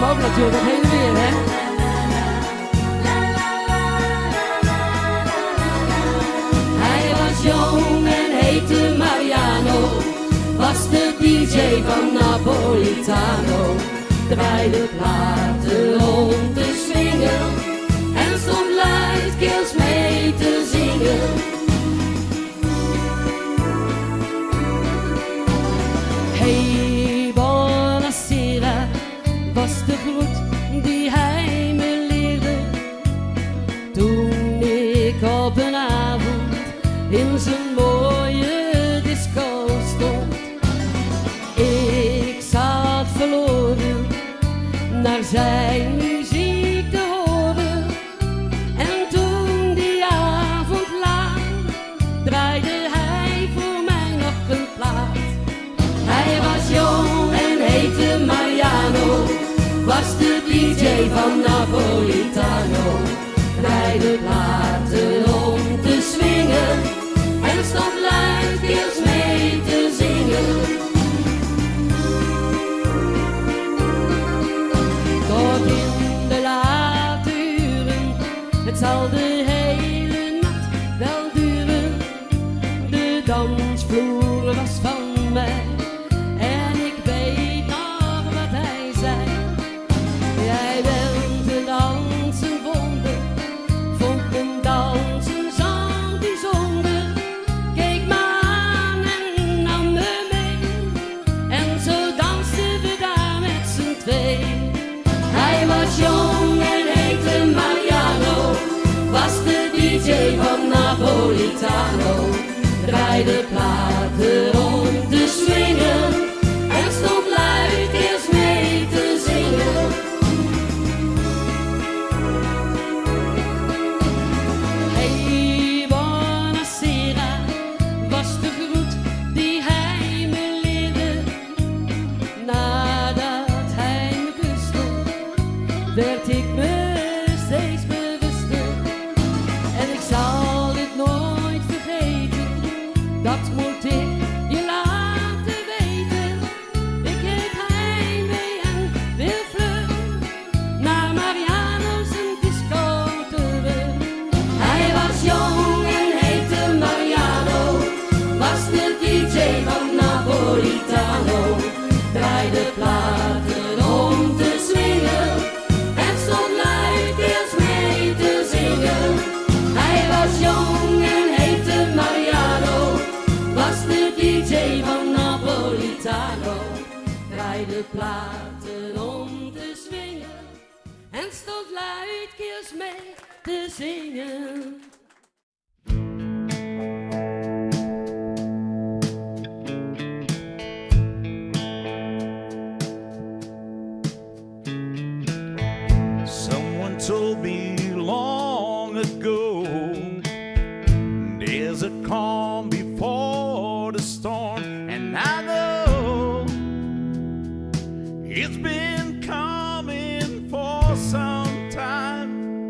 hem ook natuurlijk, het hele weer, hè? Hij was jong en heette Mariano, was de DJ van Napolitano. Draaide platen om te swingen en stond luidkeels mee te zingen. Hey, buonasera, was de groet die hij me leerde toen ik op een avond in zijn mooie disco stond. Ik zat verloren naar zijn muziek te horen en toen die avond laat draaide hij voor mij nog een plaat. Hij was jong en heette Mariano, was de DJ van Napolitano. Draaide platen om te swingen en stond luidkeels mee te zingen. Tot in de late uren, het zal de hele nacht wel duren. De dansvloer was van mij en ik weet nog wat hij zei. Jij bent een dansen wonder, vond mijn dansen zo bijzonder. Keek me aan en nam me mee en zo dansten we daar met z'n twee. Hij was jong en heette Mariano, was de DJ van Napolitano. Draaide platen om te swingen en stond luidkeels mee te zingen. Hey, buonasera, was de groet die hij me leerde. Nadat hij me kuste, werd ik me steeds bewuster. En ik zal dit nooit vergeten, dat moet ik je laten weten. Ik heb heimwee en wil vlug naar Mariano's en disco terug. Hij was jong en heette Mariano, was de DJ van Napolitano. Draaide platen om te swingen en stond luidkeels mee te zingen. Hij was jong en heette Mariano, was de DJ van Napolitano. Draaide platen om te swingen en stond luidkeels mee te zingen. Someone told me long ago, there's a calm before the storm, and I know it's been coming for some time.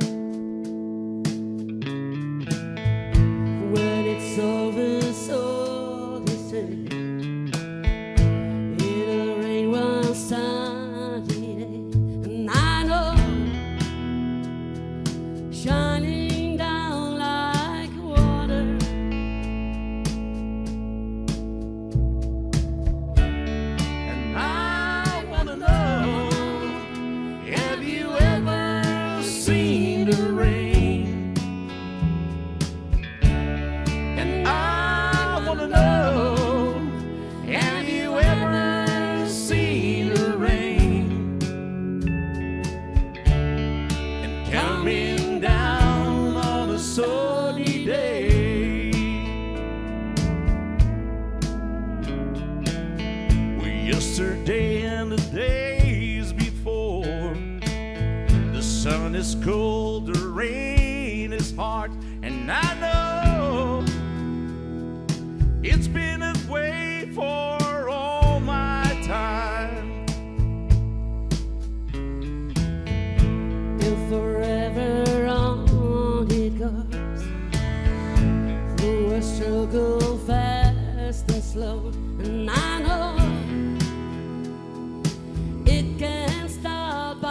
When it's over, so they say, it'll rain one sunny day, and I know, shining down like water. And I wanna know, have you ever seen the rain? And I wanna know, have you ever seen the rain? And coming down on a sunny day. Yesterday and the days before, the sun is cold, the rain is hard, and I know it's been that way for all my time. And forever on it goes, through a struggle fast and slow, and I know it can't stop.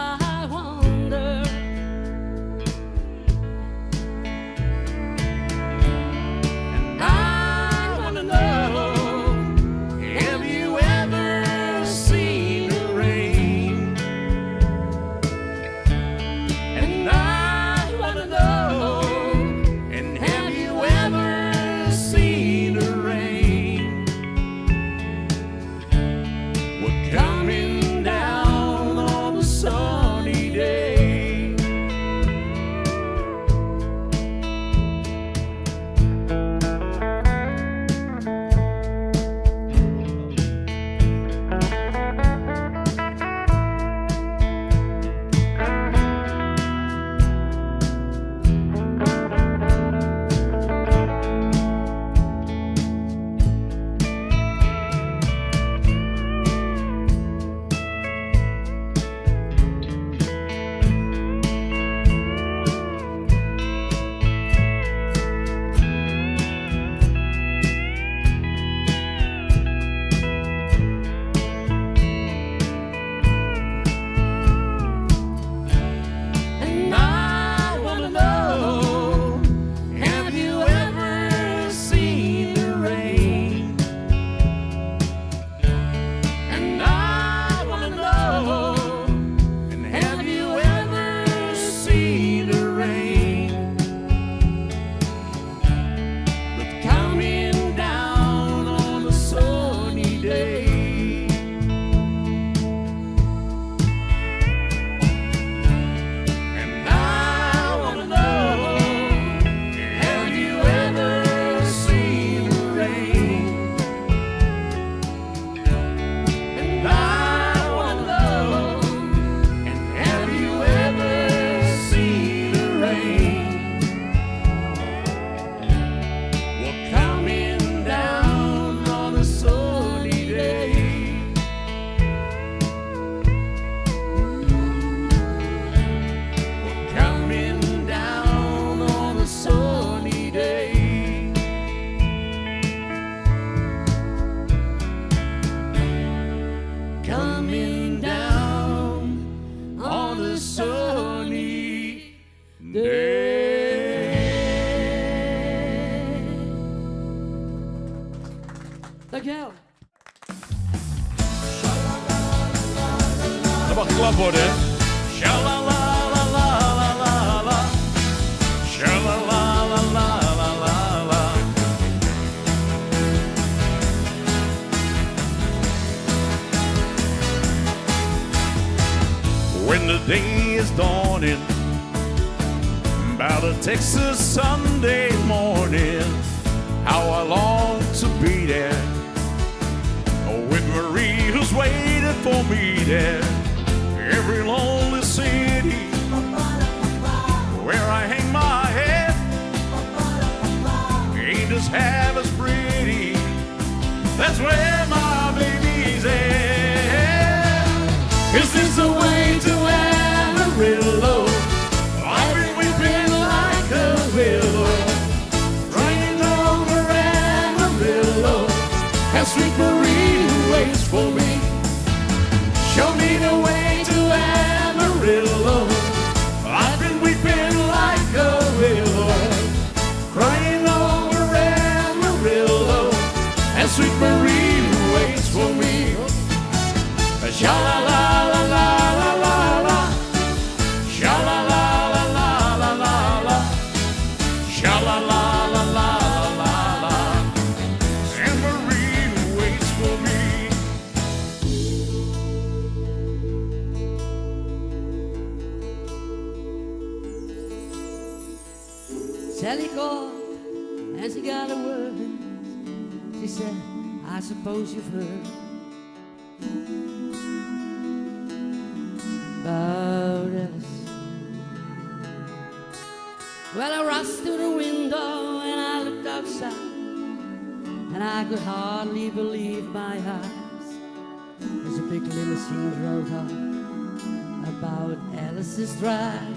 coming down on a sunny day. Dankjewel. Dat mag klap worden, hè? Sha-la-la-la-la-la-la-la. Sha-la-la-la-la-la-la-la. When the day is dawning, about a Texas Sunday morning, how I long to be there, with Marie who's waiting for me there. Every lonely city where I hang my head ain't just half as pretty. That's where my baby's at. Is this the way to Amarillo? I've been weeping like a willow, crying over Amarillo, and sweet Marie who waits for me. Show me the way to Amarillo. I've been weeping like a willow, crying over Amarillo, and sweet Marie who waits for me. Sha-la-la-la-la-la-la-la, sha-la-la-la-la-la-la-la, sha-la-la-la-la-la-la, and Marie who waits for me. Sally called and she got a word. She said, I suppose you've heard about Alice. Well, I rushed to the window and I looked outside, and I could hardly believe my eyes as a big limousine drove up about Alice's drive.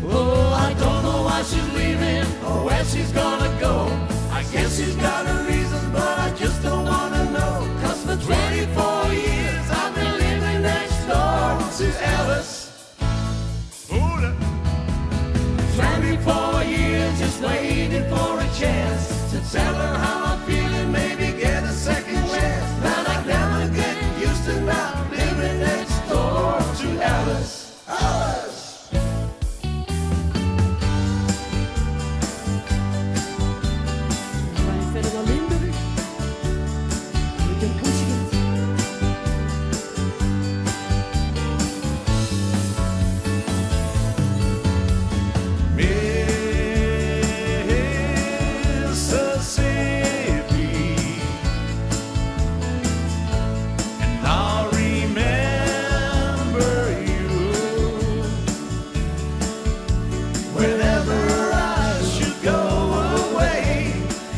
Oh, I don't know why she's leaving or where she's gonna go. I guess she's got her reasons, but I just don't wanna know. 'Cause for 24 years I've been living next door to Alice. 24 years just waiting for a chance to tell her how I'm feeling, maybe get a second chance. But I never get used to not living next door to Alice. Alice! Ga je verder naar Limburg? We can push it. Mississippi, and I'll remember you whenever I should go away.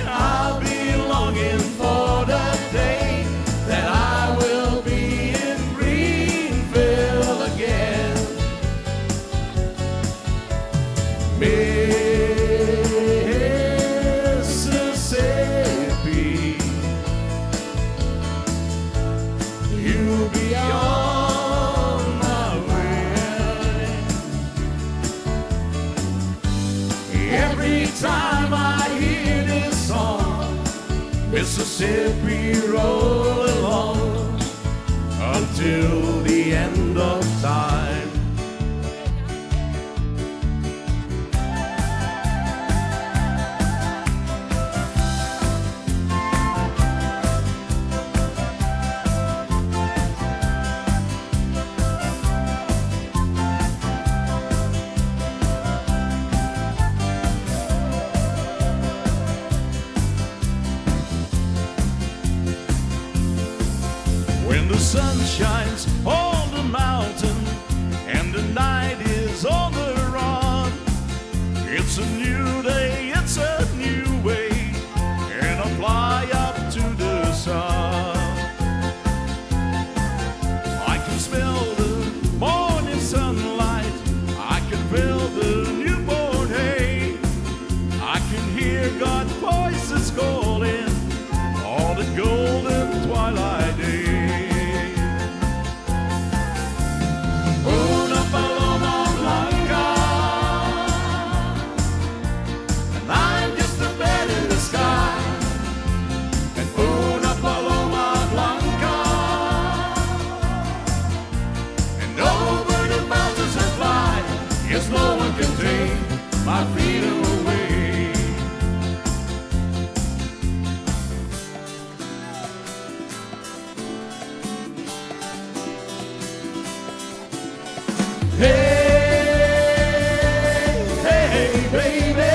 I'll be longing for the day that I will be in Greenville again. Mississippi, you'll be on my way. Every time I hear this song, Mississippi roll along until the end of time. When the sun shines on the mountain and the night is on the run, it's a new day, it's a new way, and I fly up to the sun. I can smell the morning sunlight, I can feel the newborn hay, I can hear God's voices calling on the golden twilight day. Hey, hey, baby.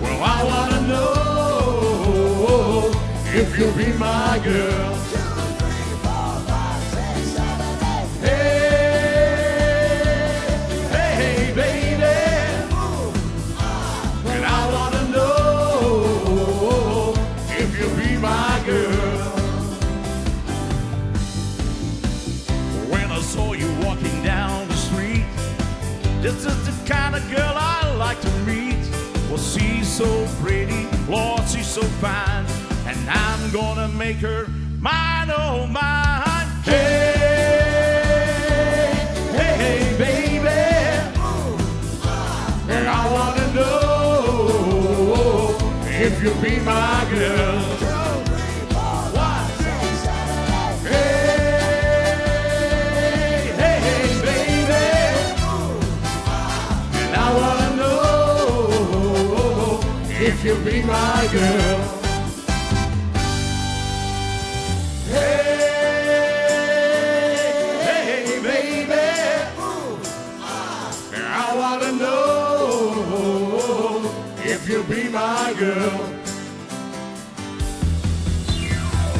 Well, I wanna know if you'll be my girl. This is the kind of girl I like to meet. Well, she's so pretty, Lord, she's so fine, and I'm gonna make her mine, oh mine. Hey, hey, hey, baby, and I wanna know if you'll be my girl. If you'll be my girl. Hey, hey, baby. I wanna know if you'll be my girl.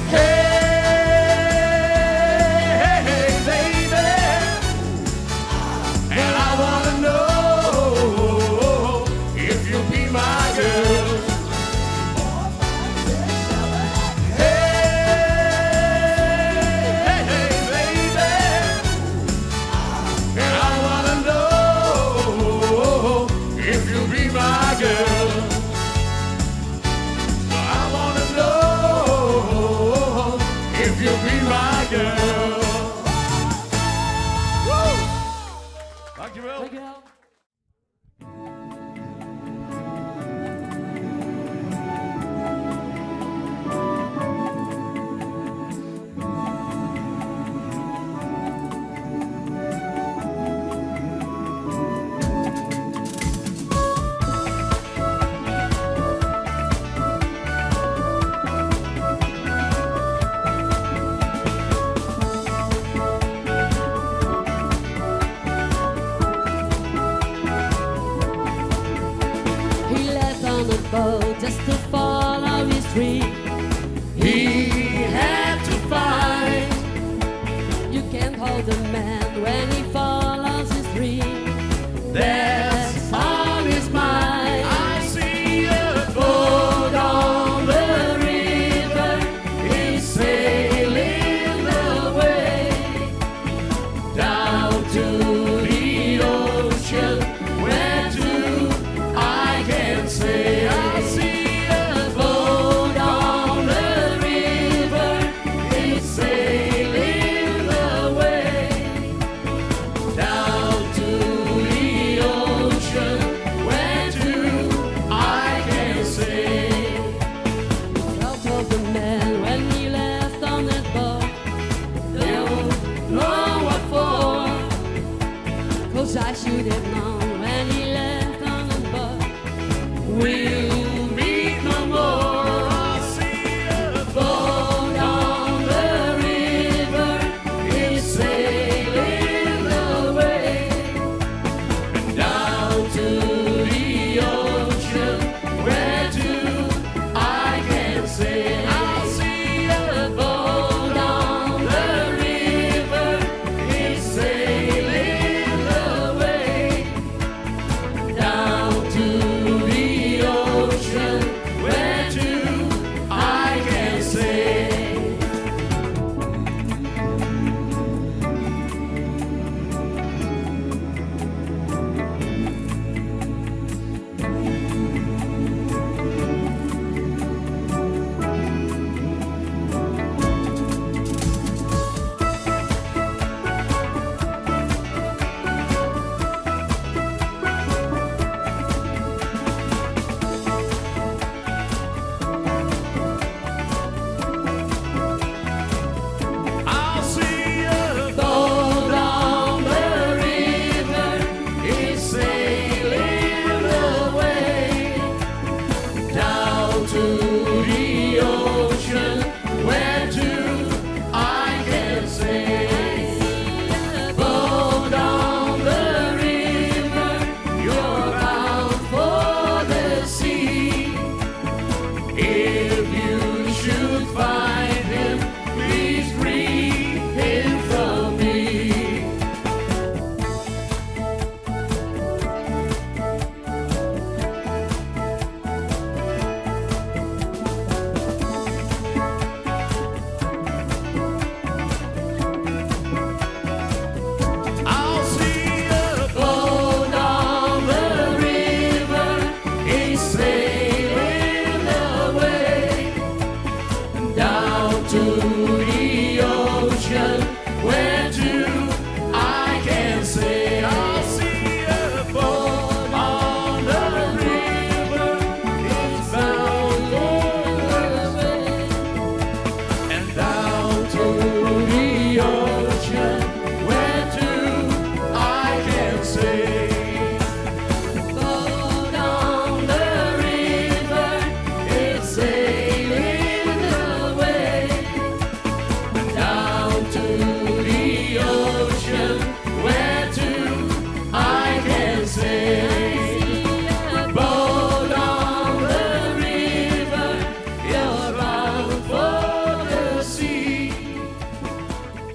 Hey, hey, baby. And I wanna know if you'll be my girl. Dankjewel. Dankjewel. Just to follow his dream, he had to fight. You can't hold a man when he follows his dream. That's on his mind. I see a boat on the river, he's sailing away down to the ocean, where to I can say.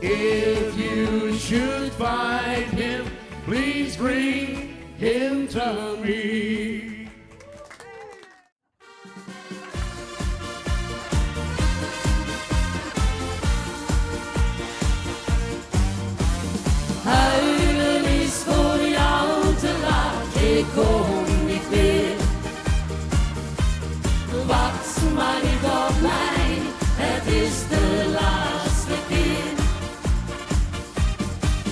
If you should find him, please bring him to me. Huilen is voor jou te laat, ik kom niet weer. Wacht maar niet op mij, het is de laatste keer.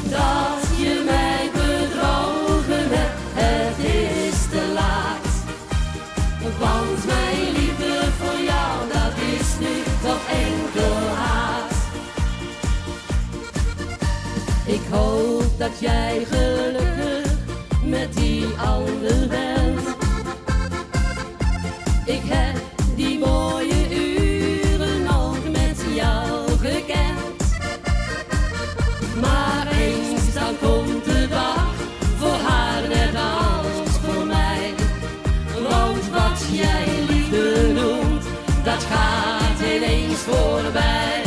Dat je mij bedrogen hebt, het is te laat. Want mijn liefde voor jou, dat is nu toch enkel haat. Ik hoop dat jij gelukkig met die ander bent. Ik heb die mooie uren nog met jou gekend. Maar eens dan komt de dag voor haar net als voor mij. Want wat jij liefde noemt, dat gaat ineens voorbij.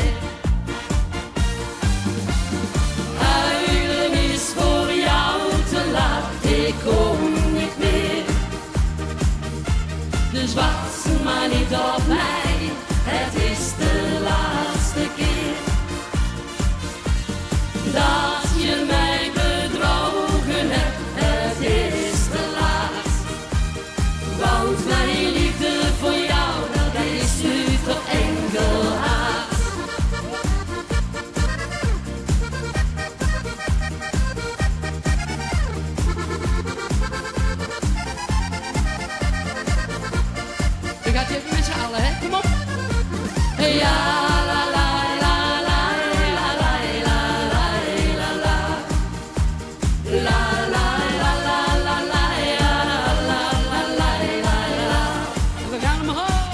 Huilen is voor jou te laat, ik kom niet meer. Dus wacht maar niet op mij, het is de laatste keer. Dat je mij bedrogen hebt, het is te laat. Want mijn liefde voor jou, dat is nu toch enkel haat. Ik ga het even met z'n allen, hè? Kom op! Ja, la la la la la la la la la la la la la la la la ja, la la la la la. We gaan omhoog.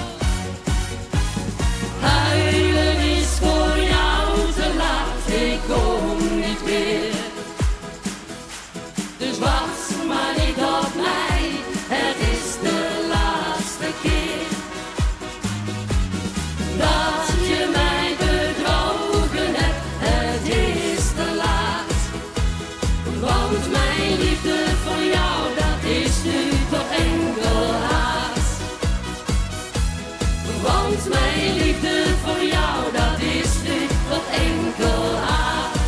Huilen is voor jou te laat, ik kom niet weer. Dus wacht maar niet op mij, het is de laatste keer. Dat je mij bedrogen hebt, het is te laat. Want mijn liefde voor jou, dat is nu toch enkel haat. Want mijn liefde voor jou, dat is nu toch enkel haat.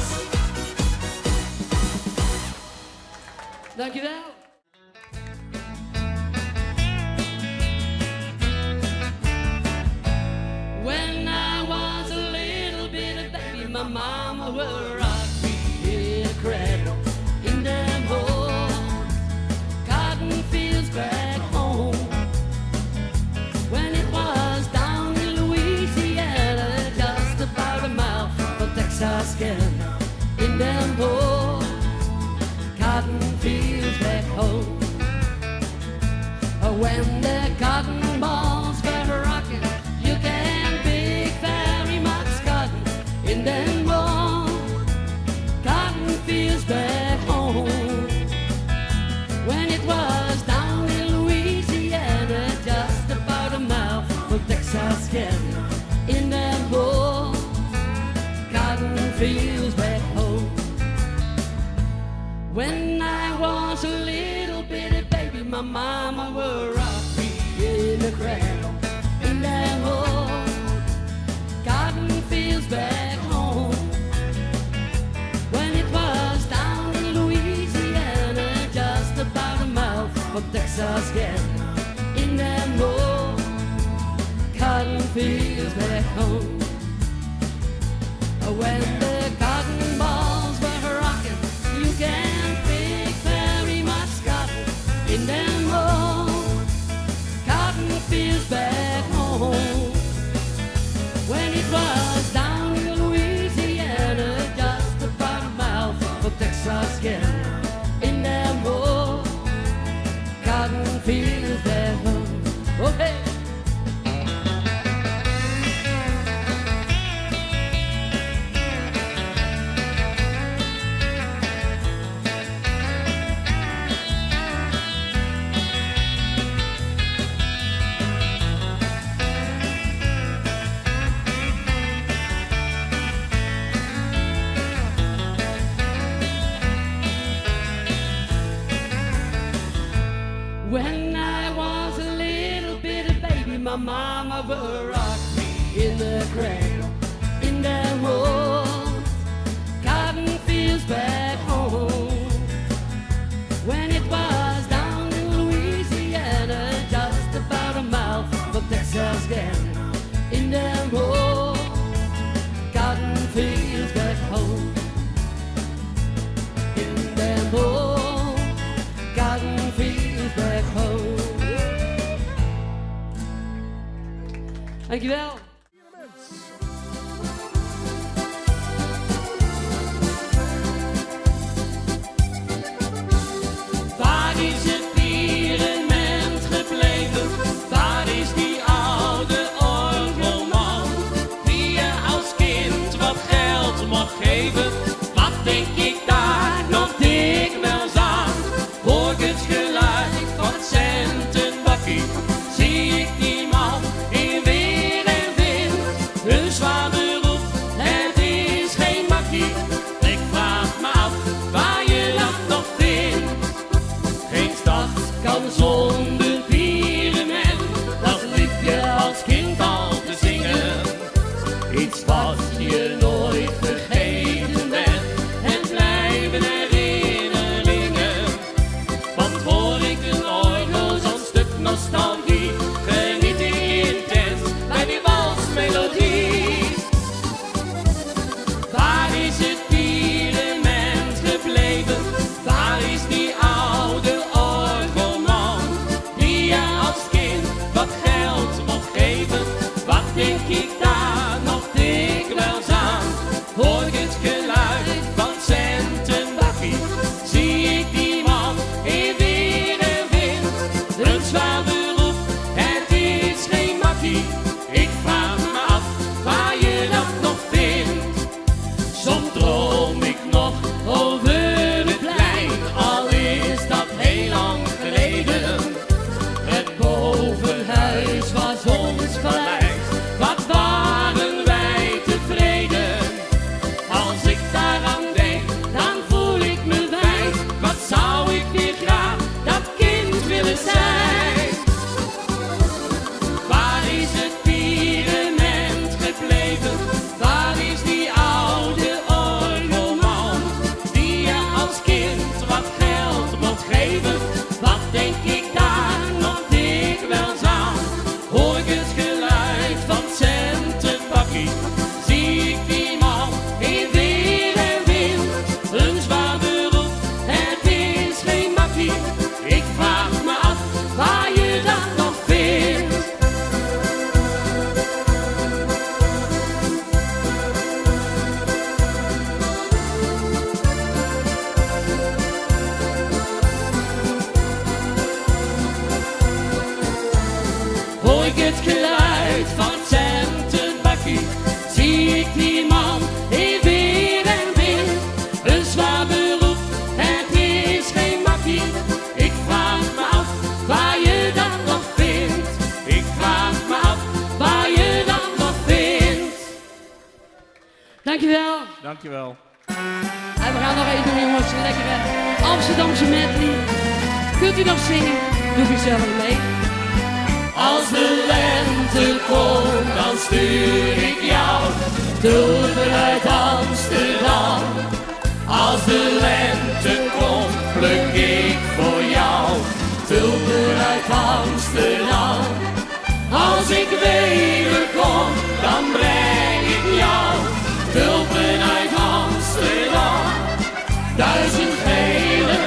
Dankjewel. When I was a little bitty baby, my mama would rock me in a cradle in them old cotton fields back home. When it was down in Louisiana, just about a mile from Texarkana, in them old cotton fields back home. When the cotton balls were rocking, you can't pick very much cotton in them old cotton fields back home. When it was down in Louisiana, just about a mile from Texarkana, in them old cotton fields back home. When I was a little bitty baby, my mama would rock me in the cradle in that old cotton fields back home. When it was down in Louisiana, just about a mile from Texarkana, in that old cotton fields back home. When the cotton balls were rocking, you can't pick very much cotton in them old cotton fields back home. When it was down in Louisiana, just about a mile from Texarkana, in them old cotton fields back home. Oh, hey. the cradle in them old cotton fields back home. When it was down in Louisiana, just about a mile from Texas again, in them old cotton fields back home. In them old cotton fields back home. Dankjewel. Waar is het pyramid gebleven? Waar is die oude orgelman? Die je als kind wat geld mocht geven. Wat denk ik daar nog dikwijls aan? Hoor ik het geluid van het centenbakkie? Zie ik die man in weer en wind? Een zwaar beroep, het is geen makkie. Ik vraag me af waar je dat nog vindt. Geen stad kan zonder pyramid, dat liep je als kind al te zingen. Iets wat je nooit vergeten bent en blijven herinneringen. Want hoor ik een orgel, zo'n stuk nostalgie, geniet ik intens bij die walsmelodie. Waar is het pyramid gebleven? Waar is die oude orgelman? Die je als kind wat geld mocht geven. Wat denk ik daar nog dikwijls aan? Hoor ik het geluid van centenbakkie? Zie ik die man in weer en wind? Een zwaar beroep, het is geen makkie. Ik vraag me af waar je dat nog vindt. Soms droom ik nog over het plein, al is dat heel lang geleden. Het bovenhuis was ons paleis, wat waren wij tevreden. Als ik daaraan denk, dan voel ik me wijs. Wat zou ik weer graag dat kind willen zijn? Waar is het pyramid gebleven? Waar is die oude orgelman? Die je als kind wat geld mocht geven. Wat denk ik daar nog dikwijls aan? Hoor ik het geluid van centenbakkie? Zie ik die man in weer en wind? Een zwaar beroep, het is geen makkie. Ik vraag me af waar je dat nog vindt. Hoor ik het geluid van het centenbakkie? Zie ik die man in weer en wind? Een zwaar beroep, het is geen makkie. Ik vraag me af waar je dat nog vindt. Ik vraag me af waar je dat nog vindt. Dankjewel. Dankjewel. En we gaan nog even doen, jongens, een lekkere Amsterdamse medley. Kunt u nog zingen? Doe jezelf mee. Als de lente komt, dan stuur ik jou tulpen uit Amsterdam. Als de lente komt, pluk ik voor jou tulpen uit Amsterdam. Als ik wederkom, dan breng ik jou tulpen uit Amsterdam. 1000 gele,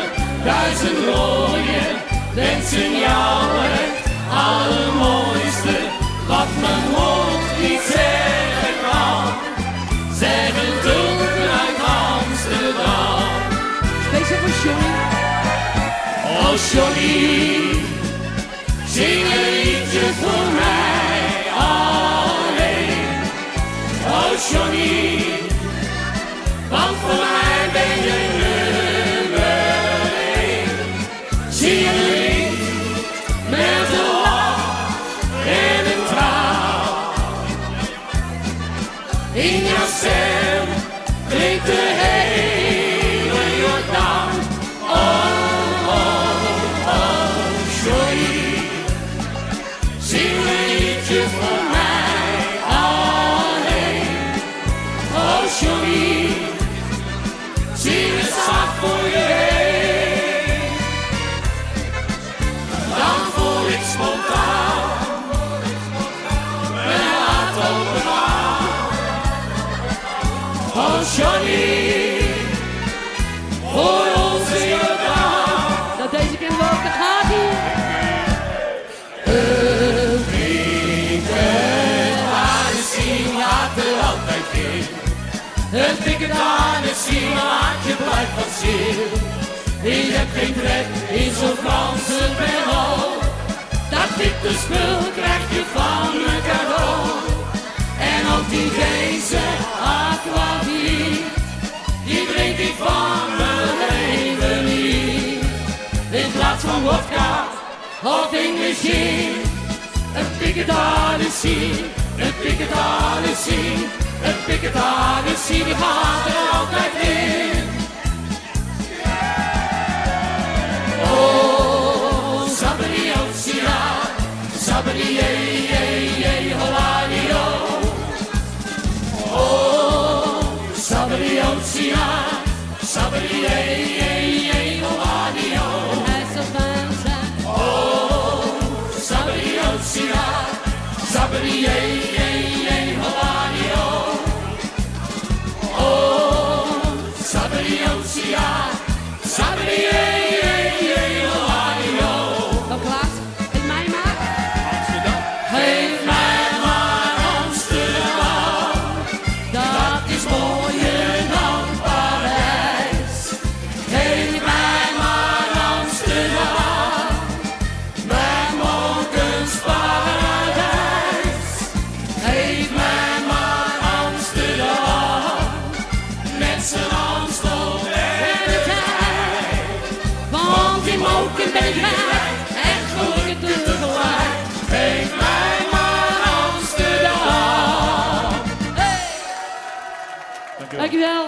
1000 rode, wensen jou het allermooiste wat mijn mond niet zeggen kan. Zeggen tulpen uit Amsterdam. Speciaal voor Johnny. Oh Johnny, zing een liedje voor mij alleen. Oh Johnny, want voor mij ben je nummer 1. Zing een lied met een lach en een traan. In jouw stem klinkt de hele Jordaan. Oh, oh, oh, Johnny, zing een liedje voor mij alleen. Johnny, voor onze Jordaan. Nou, deze kennen we ook, daar gaat hij. Zien laat er altijd in. Een dikke dagen zien laat je blijft van ziel. Je hebt geen trek in zo'n Franse bureau. Dat witte spul krijg je van me cadeau. En ook die deze aquavit, die drink ik van mijn leven niet. In plaats van vodka of English gin, een Piccadilly, een Piccadilly, een Piccadilly, die gaat er altijd in. Oh, Sabri, Osia, Sabri, Holadio. Oh, Sabri, Osia, Sabri, Holadio. En hij zal fijn zijn. Oh, Sabri, Osia, Sabri, Holadio. Oh, Sabri, Osia, Sabri, Holadio. Dan Klaas, geef mij maar. Geef mij maar Amsterdam, dat is mooier dan Parijs. Geef mij maar Amsterdam, mijn mogensparadijs. Geef mij maar Amsterdam, met z'n Amstel en de tijd. Want in Moken ben ik rijk en gelukkig tegelijk. Geef mij maar Amsterdam. Dankjewel.